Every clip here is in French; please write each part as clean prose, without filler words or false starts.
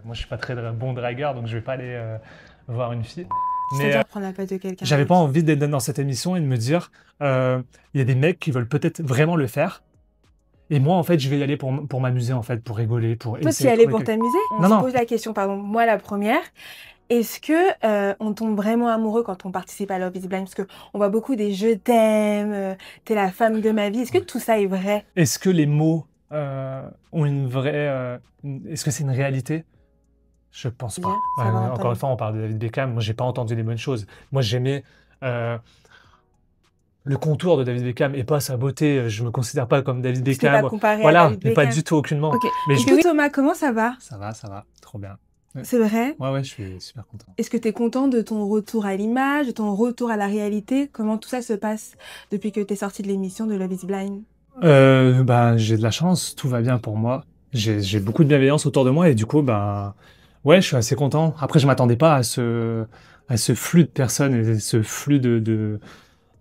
Moi, je suis pas très bon dragueur, donc je vais pas aller voir une fille. Mais C'est-à-dire prendre la place de quelqu'un j'avais pas d'autre. envie d'être dans cette émission et de me dire, il y a des mecs qui veulent peut-être vraiment le faire. Et moi, en fait, je vais y aller pour m'amuser, en fait, pour rigoler, pour Toi, tu y essayer de allais trouver pour quelqu'un. t'amuser? On Non, se non, pose la question, pardon, moi la première. Est-ce que on tombe vraiment amoureux quand on participe à Love is Blind? Parce que on voit beaucoup des je t'aime, t'es la femme de ma vie. Est-ce que ouais. tout ça est vrai? Est-ce que les mots ont une vraie. Est-ce que c'est une réalité? Je pense pas. Bien, ça va Encore une entendre. fois, on parle de David Beckham. Moi, j'ai pas entendu des bonnes choses. Moi, j'aimais euh, le contour de David Beckham et pas sa beauté. Je me considère pas comme David Tu t'es pas Beckham. comparé à Voilà, David mais pas Beckham. du tout, aucunement. Ok. Mais Et je... puis Thomas, comment ça va? Ça va, trop bien. Ouais, C'est vrai? ouais, je suis super content. Est-ce que tu es content de ton retour à l'image, de ton retour à la réalité? Comment tout ça se passe depuis que tu es sorti de l'émission de Love is Blind? Bah, j'ai de la chance, tout va bien pour moi. J'ai beaucoup de bienveillance autour de moi et du coup, bah, ouais, je suis assez content. Après, je m'attendais pas à ce flux de personnes et ce flux de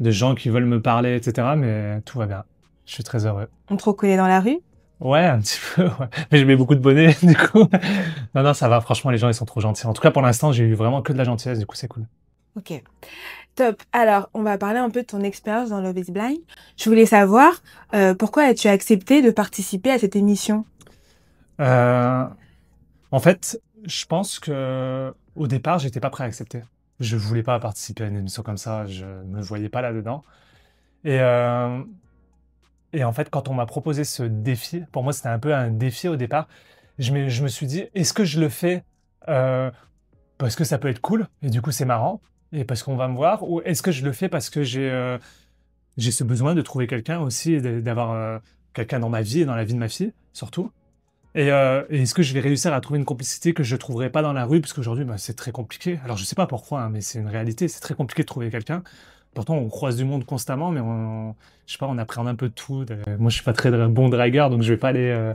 gens qui veulent me parler, etc. Mais tout va bien. Je suis très heureux. On te reconnaît dans la rue? Ouais, un petit peu, ouais. Mais je mets beaucoup de bonnets, du coup. Non, non, ça va. Franchement, les gens, ils sont trop gentils. En tout cas, pour l'instant, j'ai eu vraiment que de la gentillesse. Du coup, c'est cool. Ok. Top. Alors, on va parler un peu de ton expérience dans Love is Blind. Je voulais savoir pourquoi as-tu accepté de participer à cette émission? Euh, En fait, je pense que au départ, j'étais pas prêt à accepter. Je voulais pas participer à une émission comme ça, je me voyais pas là-dedans. Et, euh, et en fait, quand on m'a proposé ce défi, pour moi, c'était un peu un défi au départ. Je me suis dit, est-ce que je le fais euh, parce que ça peut être cool et du coup c'est marrant et parce qu'on va me voir, ou est-ce que je le fais parce que j'ai ce besoin de trouver quelqu'un aussi et d'avoir quelqu'un dans ma vie et dans la vie de ma fille surtout. Et est-ce que je vais réussir à trouver une complicité que je ne trouverai pas dans la rue? Parce qu'aujourd'hui, bah, c'est très compliqué. Alors, je ne sais pas pourquoi, hein, mais c'est une réalité. C'est très compliqué de trouver quelqu'un. Pourtant, on croise du monde constamment, mais je sais pas, on appréhende un peu de tout. Moi, je suis pas très bon dragueur, donc je vais pas aller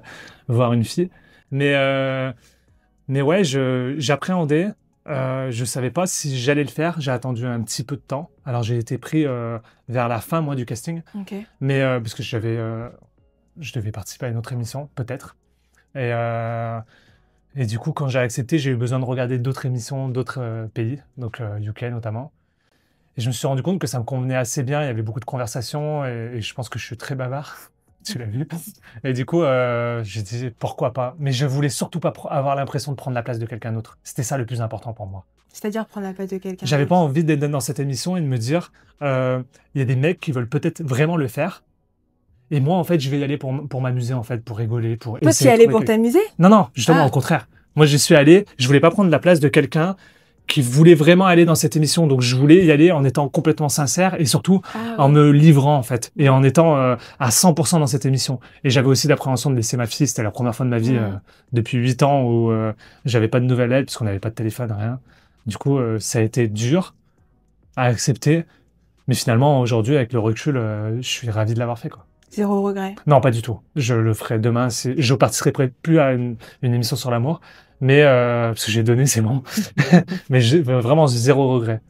voir une fille. Mais, euh, mais ouais, j'appréhendais. Je savais pas si j'allais le faire. J'ai attendu un petit peu de temps. Alors, j'ai été pris vers la fin, moi, du casting. Ok. Mais parce que je devais participer à une autre émission, peut-être. Et, euh, et du coup, quand j'ai accepté, j'ai eu besoin de regarder d'autres émissions d'autres pays, donc UK notamment. Et je me suis rendu compte que ça me convenait assez bien. Il y avait beaucoup de conversations et je pense que je suis très bavard. Tu l'as vu. Et du coup, j'ai dit pourquoi pas. Mais je voulais surtout pas avoir l'impression de prendre la place de quelqu'un d'autre. C'était ça le plus important pour moi. C'est-à-dire prendre la place de quelqu'un J'avais pas d'autre. envie d'être dans cette émission et de me dire il y a des mecs qui veulent peut-être vraiment le faire. Et moi, en fait, je vais y aller pour m'amuser, en fait, pour rigoler, pour Toi, tu y essayer de allais trouver pour quelqu'un. t'amuser? Non, non, justement, au Ah, contraire. Moi, j'y suis allé, je voulais pas prendre la place de quelqu'un qui voulait vraiment aller dans cette émission. Donc, je voulais y aller en étant complètement sincère et surtout ah en ouais. me livrant, en fait, et en étant à 100% dans cette émission. Et j'avais aussi l'appréhension de laisser ma fille. C'était la première fois de ma vie Mhm. depuis 8 ans où j'avais pas de nouvelles d'elle, puisqu'on n'avait pas de téléphone, rien. Du coup, ça a été dur à accepter. Mais finalement, aujourd'hui, avec le recul, je suis ravi de l'avoir fait, quoi. Zéro regret. Non, pas du tout. Je le ferai demain. Je participerai plus à une émission sur l'amour, mais parce que j'ai donné, c'est bon. Mais j'ai vraiment zéro regret.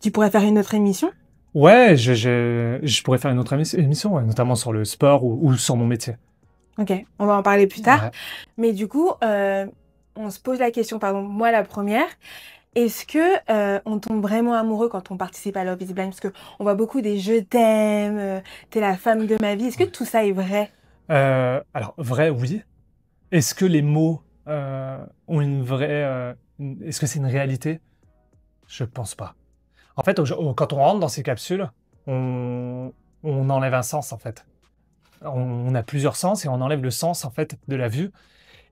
Tu pourrais faire une autre émission? Ouais, je pourrais faire une autre émission, ouais, notamment sur le sport ou sur mon métier. Ok, on va en parler plus tard. Ouais. Mais du coup, on se pose la question, pardon, moi la première. Est-ce que on tombe vraiment amoureux quand on participe à Love is Blind? Parce que on voit beaucoup des je t'aime, t'es la femme de ma vie. Est-ce que Ouais. tout ça est vrai? Alors, vrai, oui. Est-ce que les mots ont une vraie... est-ce que c'est une réalité? Je pense pas. En fait, quand on rentre dans ces capsules, on enlève un sens, en fait. On a plusieurs sens et on enlève le sens, en fait, de la vue.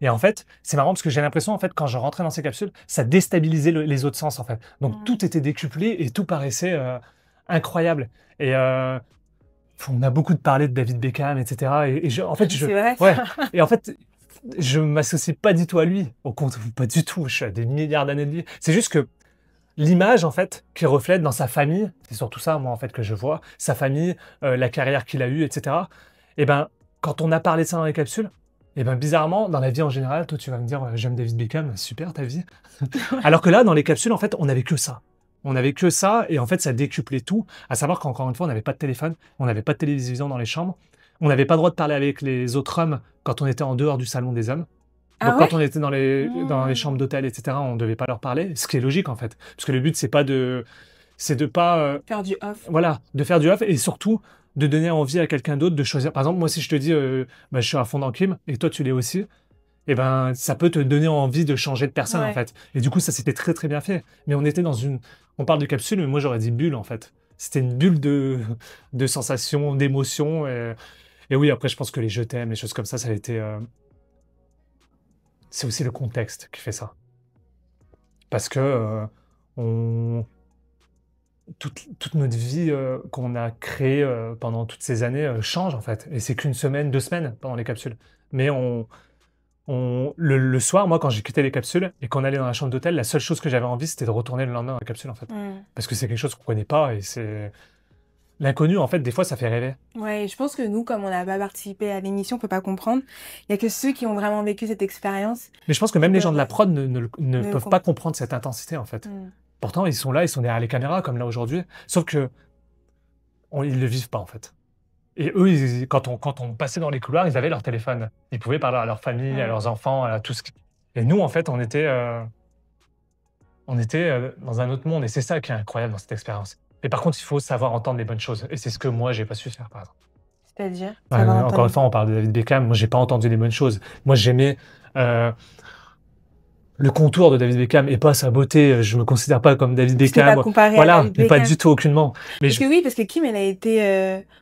Et en fait, c'est marrant parce que j'ai l'impression, en fait, quand je rentrais dans ces capsules, ça déstabilisait les autres sens, en fait. Donc, Mhm. tout était décuplé et tout paraissait incroyable. Et on a beaucoup de parlé de David Beckham, etc. En fait, C'est vrai ouais. ça? Et en fait, je m'associe pas du tout à lui. Au contraire, pas du tout. Je suis à des milliards d'années de lui. C'est juste que l'image, en fait, qu'il reflète dans sa famille, c'est surtout ça, moi, en fait, que je vois, sa famille, la carrière qu'il a eue, etc. Et ben, quand on a parlé de ça dans les capsules, et ben, bizarrement, dans la vie en général, toi, tu vas me dire, j'aime David Beckham, super ta vie. Alors que là, dans les capsules, en fait, on n'avait que ça. On n'avait que ça, et en fait, ça décuplait tout. À savoir qu'encore une fois, on n'avait pas de téléphone, on n'avait pas de télévision dans les chambres, on n'avait pas le droit de parler avec les autres hommes quand on était en dehors du salon des hommes. Ah Donc ouais? quand on était dans les Mmh. chambres d'hôtel, etc., on ne devait pas leur parler, ce qui est logique en fait. Parce que le but, c'est de pas, Faire du off. voilà, de faire du off et surtout de donner envie à quelqu'un d'autre de choisir. Par exemple, moi, si je te dis, bah, je suis à fond dans Kim et toi, tu l'es aussi, et ben, ça peut te donner envie de changer de personne en Ouais. fait. Et du coup, ça c'était très très bien fait. Mais on était on parle de capsule, mais moi j'aurais dit bulle en fait. C'était une bulle de sensations, d'émotions. Et oui, après, je pense que les je t'aime, les choses comme ça a été. C'est aussi le contexte qui fait ça. Parce que on, toute notre vie qu'on a créée pendant toutes ces années change en fait. Et c'est qu'une semaine, 2 semaines pendant les capsules. Mais le soir, moi, quand j'ai quitté les capsules et qu'on allait dans la chambre d'hôtel, la seule chose que j'avais envie, c'était de retourner le lendemain dans la capsule en fait. Mmh. Parce que c'est quelque chose qu'on connaît pas et c'est. L'inconnu, en fait, des fois, ça fait rêver. Ouais, je pense que nous, comme on n'a pas participé à l'émission, on peut pas comprendre. Il y a que ceux qui ont vraiment vécu cette expérience Mais je pense que qui même les gens peuvent, de la ouais, prod ne ne peuvent pas comprendre. comprendre cette intensité en fait. Pourtant, ils sont là, ils sont derrière les caméras, comme là aujourd'hui. Sauf que ils le vivent pas en fait. Et eux, quand on passait dans les couloirs, ils avaient leur téléphone. Ils pouvaient parler à leur famille, à leurs enfants, à tout ce qui... Et nous, en fait, on était dans un autre monde. Et c'est ça qui est incroyable dans cette expérience. Et par contre, il faut savoir entendre les bonnes choses. Et c'est ce que moi, j'ai pas su faire, par exemple. C'est-à-dire, ça va Encore entendre. une fois, on parle de David Beckham. Moi, j'ai pas entendu les bonnes choses. Moi, j'aimais euh, le contour de David Beckham et pas sa beauté. Je me considère pas comme David Tu t'es pas Beckham. comparé à Voilà, David mais pas Beckham. du tout, aucunement. Mais, Parce que oui, parce que Kim, elle a été...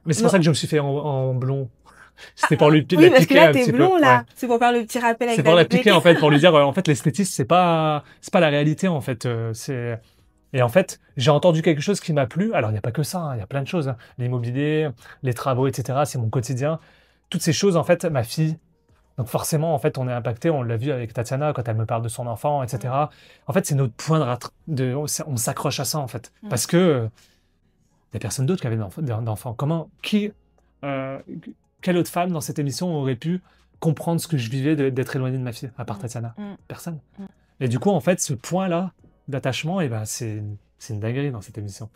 mais c'est pour Non. ça que je me suis fait en blond. C'était pour lui Oui, la parce que piquer là, un t'es petit peu. blond, Ouais. là. C'est pour faire le petit rappel C'est avec pour la David piquer, en Beckham. fait, pour lui dire, en fait, l'esthétisme, c'est pas la réalité, en fait. Et en fait, j'ai entendu quelque chose qui m'a plu. Alors, il n'y a pas que ça, hein, il y a plein de choses, hein. L'immobilier, les travaux, etc., c'est mon quotidien. Toutes ces choses, en fait, ma fille. Donc forcément, en fait, on est impacté. On l'a vu avec Tatiana quand elle me parle de son enfant, etc. En fait, c'est notre point on s'accroche à ça, en fait. Parce que il y a personne d'autre qui avait d'enfants. Euh, quelle autre femme dans cette émission aurait pu comprendre ce que je vivais d'être éloigné de ma fille, à part Tatiana? Personne. Et du coup, en fait, ce point-là d'attachement, eh ben, c'est une dinguerie dans cette émission.